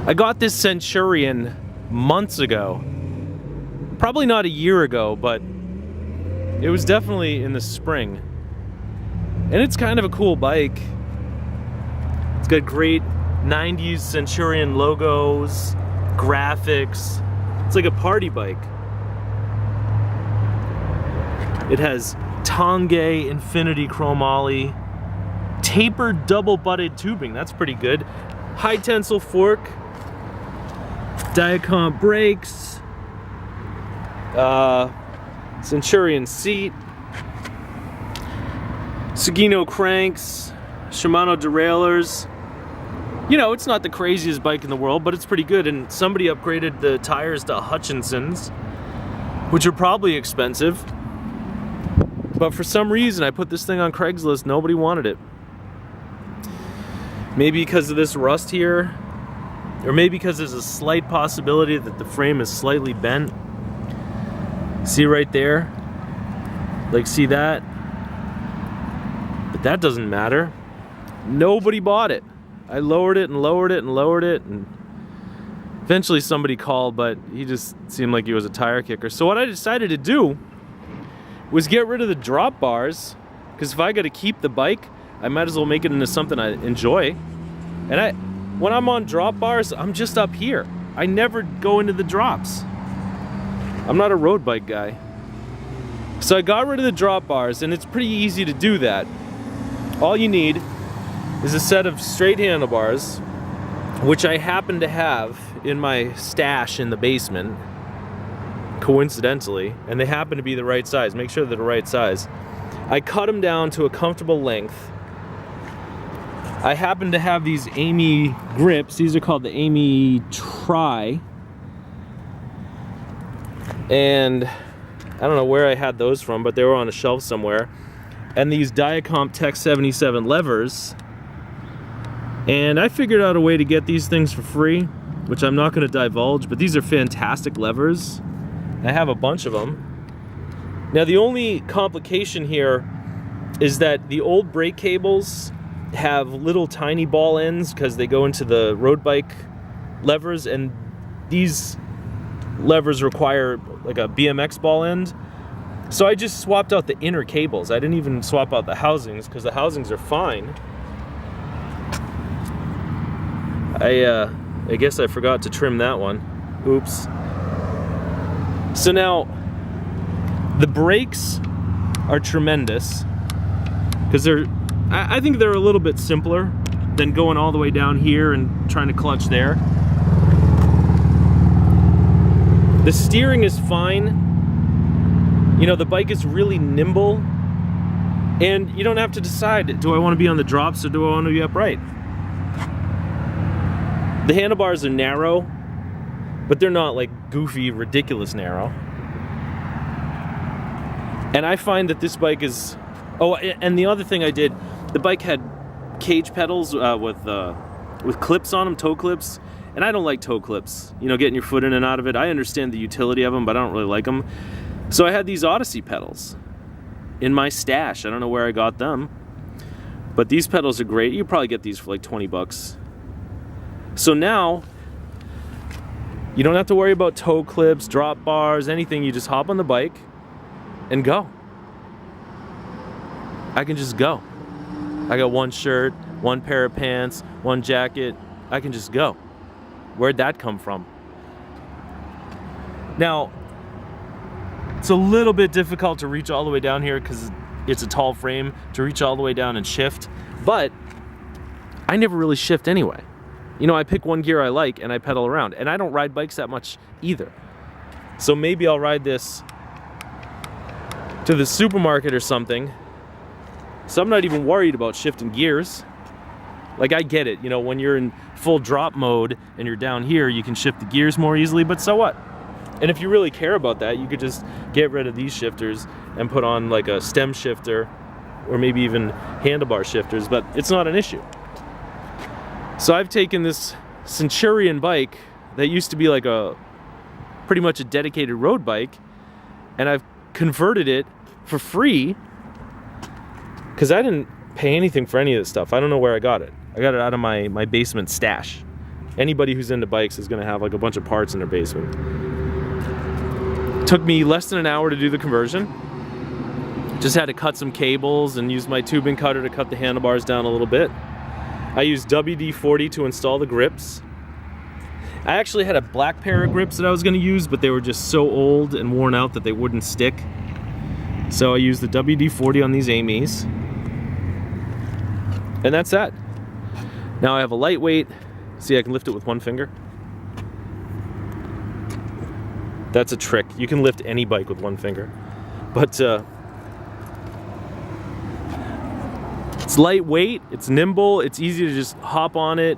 I got this Centurion months ago. Probably not a year ago, but it was definitely in the spring. And it's kind of a cool bike. It's got great 90s Centurion logos, graphics. It's like a party bike. It has Tongay Infinity chromoly, tapered double-butted tubing. That's pretty good. High tensile fork, Diacomp brakes, Centurion seat, Sugino cranks, Shimano derailleurs. You know, it's not the craziest bike in the world, but it's pretty good. And somebody upgraded the tires to Hutchinson's, which are probably expensive. But for some reason, I put this thing on Craigslist. Nobody wanted it. Maybe because of this rust here, or maybe because there's a slight possibility that the frame is slightly bent. See right there? Like, see that? But that doesn't matter. Nobody bought it. I lowered it and lowered it and lowered it, and eventually somebody called, but he just seemed like he was a tire kicker. So what I decided to do was get rid of the drop bars, because if I got to keep the bike, I might as well make it into something I enjoy. And when I'm on drop bars, I'm just up here. I never go into the drops. I'm not a road bike guy. So I got rid of the drop bars, and it's pretty easy to do that. All you need is a set of straight handlebars, which I happen to have in my stash in the basement, coincidentally, and they happen to be the right size. Make sure they're the right size. I cut them down to a comfortable length. I happen to have these Amy grips. These are called the Amy Tri. And I don't know where I had those from, but they were on a shelf somewhere. And these Diacomp Tech 77 levers. And I figured out a way to get these things for free, which I'm not going to divulge, but these are fantastic levers. I have a bunch of them. Now the only complication here is that the old brake cables have little tiny ball ends because they go into the road bike levers, and these levers require like a BMX ball end. So I just swapped out the inner cables. I didn't even swap out the housings because the housings are fine. I guess I forgot to trim that one. Oops. So now, the brakes are tremendous because I think they're a little bit simpler than going all the way down here and trying to clutch there. The steering is fine. You know, the bike is really nimble, and you don't have to decide, do I want to be on the drops or do I want to be upright? The handlebars are narrow, but they're not like goofy, ridiculous narrow. And I find that this bike is... Oh, and the other thing I did, the bike had cage pedals with clips on them, toe clips. And I don't like toe clips, you know, getting your foot in and out of it. I understand the utility of them, but I don't really like them. So I had these Odyssey pedals in my stash. I don't know where I got them, but these pedals are great. You probably get these for like 20 bucks. So now, you don't have to worry about toe clips, drop bars, anything. You just hop on the bike and go. I can just go. I got one shirt, one pair of pants, one jacket. I can just go. Where'd that come from? Now, it's a little bit difficult to reach all the way down here because it's a tall frame to reach all the way down and shift, but I never really shift anyway. You know, I pick one gear I like and I pedal around, and I don't ride bikes that much either. So maybe I'll ride this to the supermarket or something. So I'm not even worried about shifting gears. Like, I get it, you know, when you're in full drop mode and you're down here, you can shift the gears more easily, but so what? And if you really care about that, you could just get rid of these shifters and put on like a stem shifter or maybe even handlebar shifters, but it's not an issue. So I've taken this Centurion bike that used to be like pretty much a dedicated road bike, and I've converted it for free because I didn't pay anything for any of this stuff. I don't know where I got it. I got it out of my basement stash. Anybody who's into bikes is gonna have like a bunch of parts in their basement. Took me less than an hour to do the conversion. Just had to cut some cables and use my tubing cutter to cut the handlebars down a little bit. I used WD-40 to install the grips. I actually had a black pair of grips that I was gonna use, but they were just so old and worn out that they wouldn't stick. So I used the WD-40 on these Amies. And that's that. Now I have a lightweight. See, I can lift it with one finger. That's a trick. You can lift any bike with one finger. But it's lightweight, it's nimble, it's easy to just hop on it.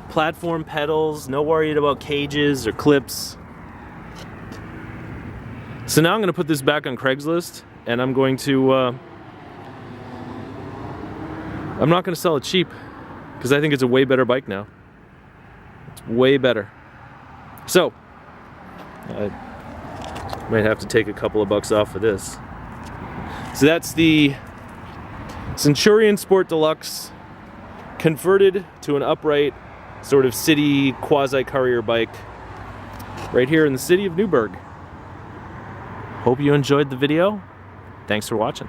Platform pedals, no worried about cages or clips. So now I'm gonna put this back on Craigslist, and I'm going to, I'm not gonna sell it cheap, because I think it's a way better bike now. It's way better. So, I might have to take a couple of bucks off for this. So that's the Centurion Sport Deluxe converted to an upright sort of city quasi-courier bike right here in the city of Newburgh. Hope you enjoyed the video. Thanks for watching.